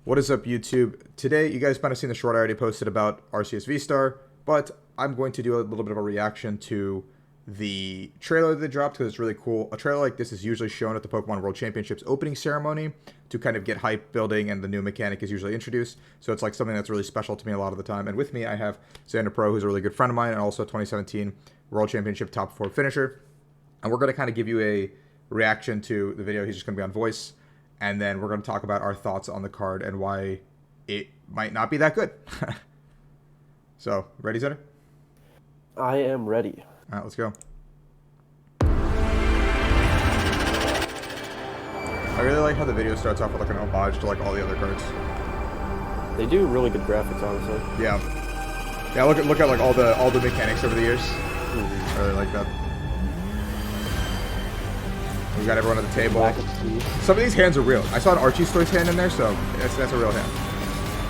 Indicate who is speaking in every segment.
Speaker 1: What is up, YouTube? Today, you guys might have seen the short I already posted about RCS VStar, but I'm going to do a little bit of a reaction to the trailer they dropped because it's really cool. A trailer like this is usually shown at the Pokemon World Championships opening ceremony to kind of get hype building, and the new mechanic is usually introduced. So it's like something that's really special to me a lot of the time. And with me, I have Xander Pro, who's a really good friend of mine, and also a 2017 World Championship top 4 finisher. And we're going to kind of give you a reaction to the video. He's just going to be on voice. And then we're going to talk about our thoughts on the card and why it might not be that good. So, ready, Xander?
Speaker 2: I am ready.
Speaker 1: All right, let's go. I really like how the video starts off with like an homage to like all the other cards.
Speaker 2: They do really good graphics, honestly.
Speaker 1: Yeah. Yeah, look at like all the mechanics over the years. I really like that. We got everyone at the table. Some of these hands are real. I saw an Archie Stoy's hand in there, so that's a real hand.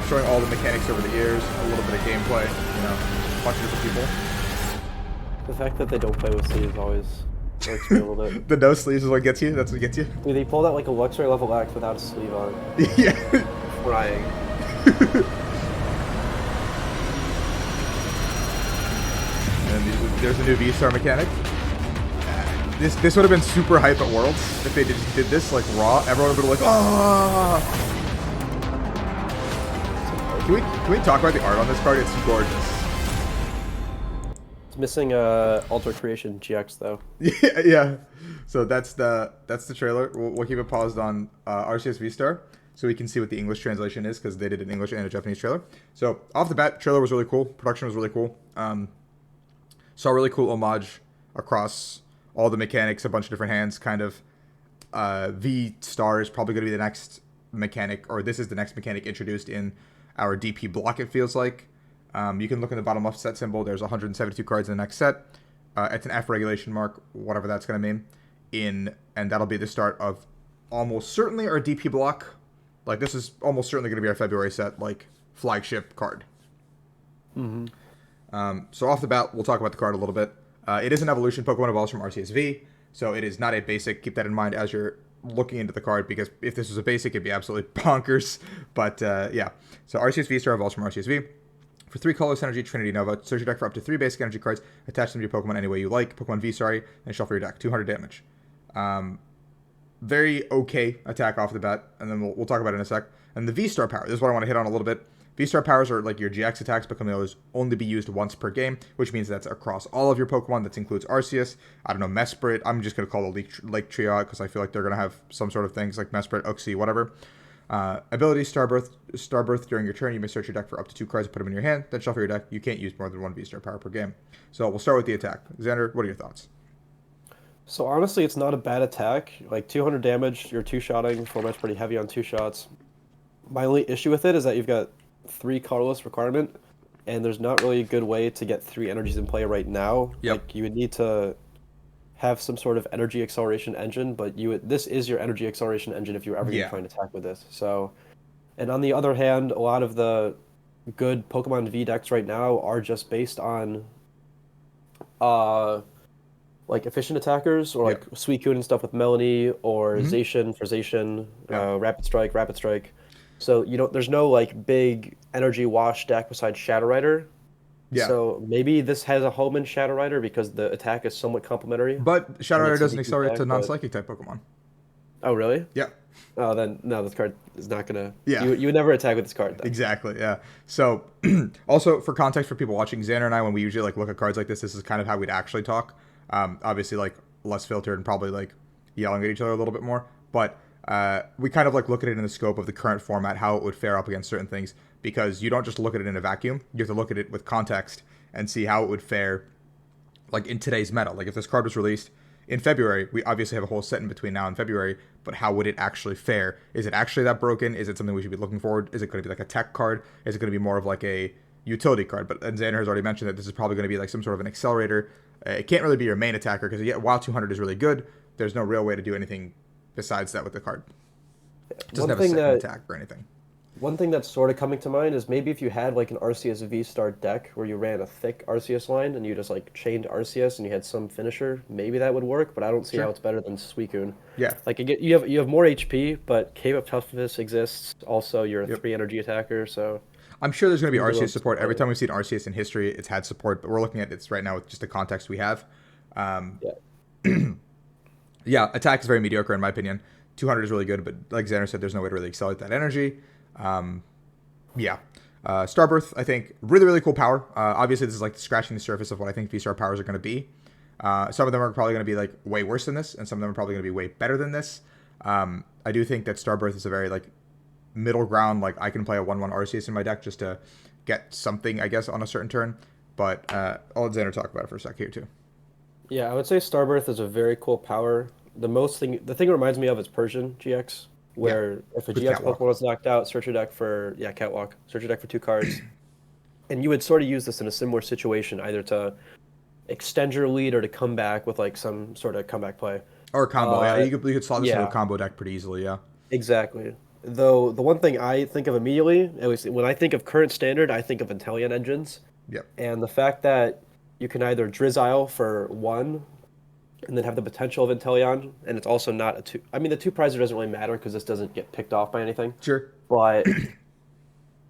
Speaker 1: Showing all the mechanics over the years, a little bit of gameplay, you know, a bunch of different people.
Speaker 2: The fact that they don't play with sleeves always works me a little bit.
Speaker 1: The no sleeves is what gets you? That's what gets you?
Speaker 2: Dude, they pulled out like a Luxray level X without a sleeve on it.
Speaker 1: Yeah.
Speaker 2: Crying.
Speaker 1: And there's a new VStar mechanic. This would have been super hype at Worlds if they did this like raw. Everyone would have been like, ah. Can we talk about the art on this card? It's gorgeous.
Speaker 2: It's missing Alter Creation GX though.
Speaker 1: Yeah. So that's the trailer. We'll keep it paused on RCS VStar so we can see what the English translation is because they did an English and a Japanese trailer. So off the bat, trailer was really cool. Production was really cool. Saw a really cool homage across all the mechanics, a bunch of different hands, kind of. V-Star is probably going to be the next mechanic, or this is the next mechanic introduced in our DP block, it feels like. You can look in the bottom left set symbol. There's 172 cards in the next set. It's an F regulation mark, whatever that's going to mean. And that'll be the start of almost certainly our DP block. Like, this is almost certainly going to be our February set, like, flagship card. So off the bat, we'll talk about the card a little bit. It is an evolution. Pokemon evolves from RCSV, so it is not a basic. Keep that in mind as you're looking into the card, because if this was a basic, it'd be absolutely bonkers. But yeah, so RCSV Star evolves from RCSV. For 3 colorless energy, Trinity Nova, search your deck for up to 3 basic energy cards, attach them to your Pokemon any way you like. Pokemon V, sorry, and shuffle your deck. 200 damage. Very okay attack off the bat, and then we'll talk about it in a sec. And the V-Star power, this is what I want to hit on a little bit. V-Star powers are like your GX attacks, but can only be used once per game, which means that's across all of your Pokemon. That includes Arceus, I don't know, Mesprit. I'm just going to call the Lake Trio out because I feel like they're going to have some sort of things like Mesprit, Uxie, whatever. Ability Starbirth during your turn, you may search your deck for up to 2 cards and put them in your hand, then shuffle your deck. You can't use more than 1 V-Star power per game. So we'll start with the attack. Xander, what are your thoughts?
Speaker 2: So honestly, it's not a bad attack. Like 200 damage, you're 2-shotting. Format's pretty heavy on 2 shots. My only issue with it is that you've got 3 colorless requirement, and there's not really a good way to get 3 energies in play right now.
Speaker 1: Yep.
Speaker 2: Like you would need to have some sort of energy acceleration engine, but this is your energy acceleration engine if you're ever going to try and attack with this. So, and on the other hand, a lot of the good Pokemon V decks right now are just based on like efficient attackers, or like Suicune and stuff with Melanie, or Zacian for Zacian, Rapid Strike. So there's no like big energy wash deck besides Shadow Rider. Yeah. So maybe this has a home in Shadow Rider because the attack is somewhat complementary.
Speaker 1: But Shadow Rider doesn't accelerate to non-psychic type Pokemon.
Speaker 2: Oh really?
Speaker 1: Yeah.
Speaker 2: Oh, then no, this card is not gonna.
Speaker 1: Yeah.
Speaker 2: You would never attack with this card, though.
Speaker 1: Exactly. Yeah. So, also for context for people watching, Xander and I, when we usually like look at cards like this is kind of how we'd actually talk. Obviously, like less filtered and probably like yelling at each other a little bit more, but. We kind of like look at it in the scope of the current format, how it would fare up against certain things, because you don't just look at it in a vacuum. You have to look at it with context and see how it would fare like in today's meta. Like if this card was released in February, we obviously have a whole set in between now and February, but how would it actually fare? Is it actually that broken? Is it something we should be looking forward? Is it going to be like a tech card? Is it going to be more of like a utility card? But Xander has already mentioned that this is probably going to be like some sort of an accelerator. It can't really be your main attacker because while 200 is really good, there's no real way to do anything besides that with the card. It doesn't have a second attack or anything.
Speaker 2: One thing that's sort of coming to mind is maybe if you had like an Arceus V-Star deck where you ran a thick Arceus line and you just like chained Arceus and you had some finisher, maybe that would work, but I don't see how
Speaker 1: Sure.
Speaker 2: it's better than Suicune.
Speaker 1: Yeah.
Speaker 2: Like you have more HP, but Cave of Toughness exists. Also, you're a
Speaker 1: Yep.
Speaker 2: 3 energy attacker, so
Speaker 1: I'm sure there's going to be
Speaker 2: seems a little
Speaker 1: Arceus support. Every
Speaker 2: disappointing.
Speaker 1: time we've seen Arceus in history, it's had support, but we're looking at it right now with just the context we have. Um,
Speaker 2: Yeah.
Speaker 1: yeah, attack is very mediocre in my opinion. 200 is really good, but like Xander said, there's no way to really accelerate that energy. Um, yeah. Starbirth, I think, really, really cool power. Obviously, this is like scratching the surface of what I think V-Star powers are going to be. Some of them are probably going to be like way worse than this, and some of them are probably going to be way better than this. I do think that Starbirth is a very like middle ground. Like I can play a 1/1 Arceus in my deck just to get something, I guess, on a certain turn. But I'll let Xander talk about it for a sec here too.
Speaker 2: Yeah, I would say Starbirth is a very cool power. The thing it reminds me of is Persian GX,
Speaker 1: Yeah,
Speaker 2: where if a
Speaker 1: with
Speaker 2: GX
Speaker 1: Catwalk.
Speaker 2: Pokemon was knocked out, search your deck for Catwalk, search your deck for 2 cards, and you would sort of use this in a similar situation, either to extend your lead or to come back with like some sort of comeback play.
Speaker 1: Or a combo. Yeah,
Speaker 2: Uh,
Speaker 1: you could slot this into a
Speaker 2: yeah,
Speaker 1: combo deck pretty easily. Yeah.
Speaker 2: exactly. Though the one thing I think of immediately, at least when I think of current standard, I think of Inteleon engines,
Speaker 1: Yep.
Speaker 2: and the fact that you can either Drizzile for 1 and then have the potential of Inteleon, and it's also not a two. I mean, the two prizer doesn't really matter because this doesn't get picked off by anything.
Speaker 1: Sure.
Speaker 2: But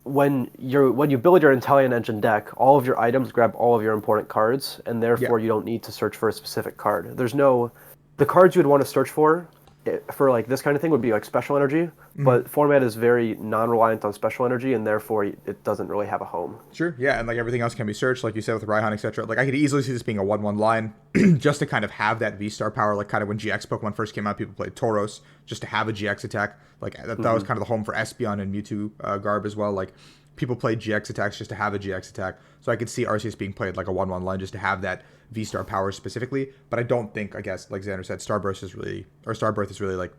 Speaker 2: when you build your Inteleon engine deck, all of your items grab all of your important cards, and
Speaker 1: Yeah.
Speaker 2: therefore you don't need to search for a specific card. There's no the cards you would want to search for for like this kind of thing would be like special energy,
Speaker 1: Mhm.
Speaker 2: but format is very non-reliant on special energy, and therefore it doesn't really have a home.
Speaker 1: Sure, yeah, and like everything else can be searched, like you said with Raihan, etc. Like I could easily see this being a 1/1 line, just to kind of have that V-Star power. Like kind of when GX Pokemon first came out, people played Tauros just to have a GX attack. Like that was kind of the home for Espeon and Mewtwo Garb as well. Like people played GX attacks just to have a GX attack. So I could see Arceus being played like a 1/1 line just to have that V-Star power specifically. But I don't think, I guess, like Xander said, Starbirth is really like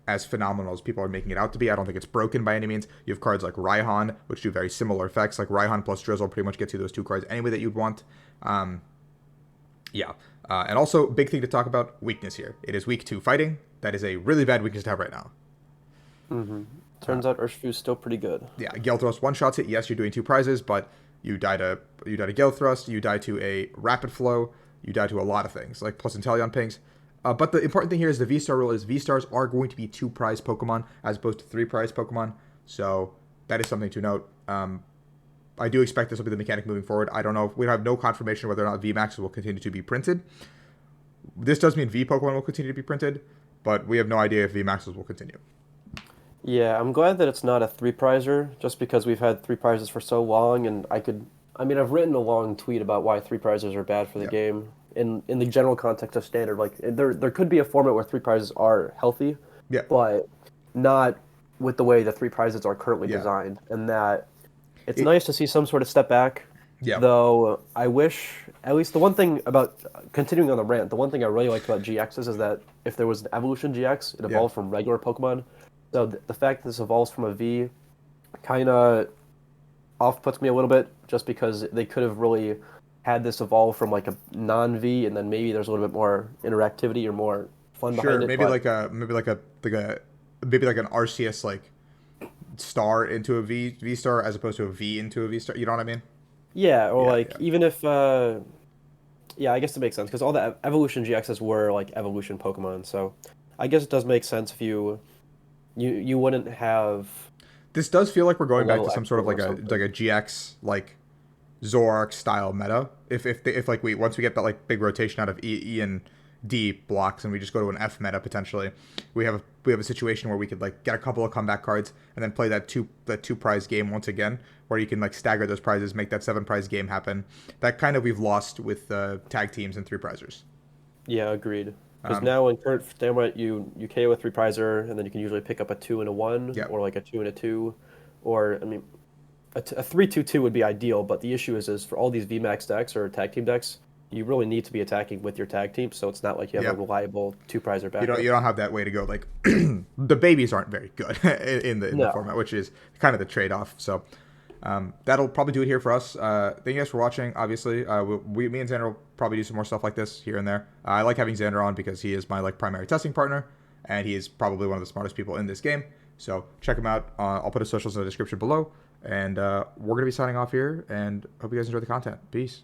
Speaker 1: as phenomenal as people are making it out to be. I don't think it's broken by any means. You have cards like Raihan, which do very similar effects. Like Raihan plus Drizzle pretty much gets you those 2 cards anyway that you'd want. Um, yeah. And also, big thing to talk about, weakness here. It is weak to fighting. That is a really bad weakness to have right now.
Speaker 2: Turns out Urshifu's still pretty good.
Speaker 1: Yeah, Gale Thrust one-shots it. Yes, you're doing 2 prizes, but you die to Gale Thrust, you die to a Rapid Flow, you die to a lot of things, like plus Inteleon pings. But the important thing here is the V-Star rule is V-Stars are going to be 2 prize Pokemon as opposed to 3 prize Pokemon. So that is something to note. I do expect this will be the mechanic moving forward. I don't know. We have no confirmation whether or not VMAXs will continue to be printed. This does mean V Pokemon will continue to be printed, but we have no idea if VMAXs will continue.
Speaker 2: Yeah, I'm glad that it's not a 3 prizer, just because we've had 3 prizes for so long, and I mean, I've written a long tweet about why 3 prizers are bad for the
Speaker 1: Yeah.
Speaker 2: game. In the general context of standard, like there could be a format where 3 prizes are healthy,
Speaker 1: Yeah.
Speaker 2: but not with the way the 3 prizes are currently
Speaker 1: Yeah.
Speaker 2: designed, and that it's
Speaker 1: It,
Speaker 2: nice to see some sort of step back.
Speaker 1: yeah.
Speaker 2: Though I wish, at least the one thing about continuing on the rant, the one thing I really liked about GXs is that if there was an evolution GX, it
Speaker 1: Yeah.
Speaker 2: evolved from regular Pokemon. So the fact that this evolves from a V kind of off puts me a little bit, just because they could have really had this evolve from like a non-V, and then maybe there's a little bit more interactivity or more fun
Speaker 1: Sure,
Speaker 2: behind it. But
Speaker 1: maybe like an RCS like star into a V star as opposed to a V into a V star. You know what I mean?
Speaker 2: yeah, or
Speaker 1: Yeah,
Speaker 2: like
Speaker 1: yeah,
Speaker 2: even if yeah, I guess it makes sense because all the evolution GXs were like evolution Pokemon. So I guess it does make sense if you wouldn't have
Speaker 1: this does feel like we're
Speaker 2: a
Speaker 1: going back to
Speaker 2: little
Speaker 1: some sort of
Speaker 2: extra or something.
Speaker 1: like a GX like Zoroark style meta. If like once we get that like big rotation out of E and D blocks and we just go to an F meta potentially, we have a situation where we could like get a couple of comeback cards and then play that two prize game once again, where you can like stagger those prizes, make that 7 prize game happen. That kind of we've lost with tag teams and 3 prizers.
Speaker 2: Yeah, agreed. Because
Speaker 1: Um,
Speaker 2: now in current format, you KO a 3 prizer, and then you can usually pick up a 2 and a 1,
Speaker 1: yeah,
Speaker 2: or like a 2 and a 2, or I mean, a 3-2-2 would be ideal. But the issue is for all these VMAX decks or tag team decks, you really need to be attacking with your tag team, so it's not like you have
Speaker 1: yeah.
Speaker 2: a reliable 2 prizer
Speaker 1: You don't
Speaker 2: backup.
Speaker 1: you don't have that way to go. Like the babies aren't very good in the
Speaker 2: No.
Speaker 1: format, which is kind of the trade off. So that'll probably do it here for us. Thank you guys for watching. Obviously, me and Xander will probably do some more stuff like this here and there. I like having Xander on because he is my like primary testing partner, and he is probably one of the smartest people in this game. So check him out. I'll put his socials in the description below. And we're going to be signing off here. And hope you guys enjoy the content. Peace.